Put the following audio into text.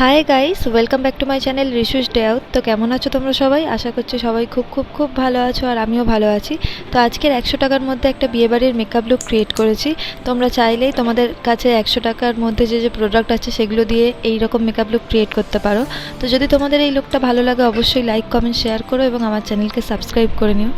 High guys, welcome back to my channel Rishu's day out. তো কেমন আছো তোমরা সবাই? আশা করছি সবাই খুব খুব খুব ভালো আছো, আর আমিও ভালো আছি। তো আজকের 100 টাকার মধ্যে একটা বিয়েবাড়ির মেকআপ লুক ক্রিয়েট করেছি। তোমরা চাইলেই তোমাদের কাছে 100 টাকার মধ্যে যে যে প্রোডাক্ট আছে সেগুলো দিয়ে এই রকম মেকআপ লুক ক্রিয়েট করতে পারো। তো যদি তোমাদের এই লুকটা ভালো লাগে অবশ্যই লাইক, কমেন্ট, শেয়ার করো এবং আমার চ্যানেলকে সাবস্ক্রাইব করে নিও।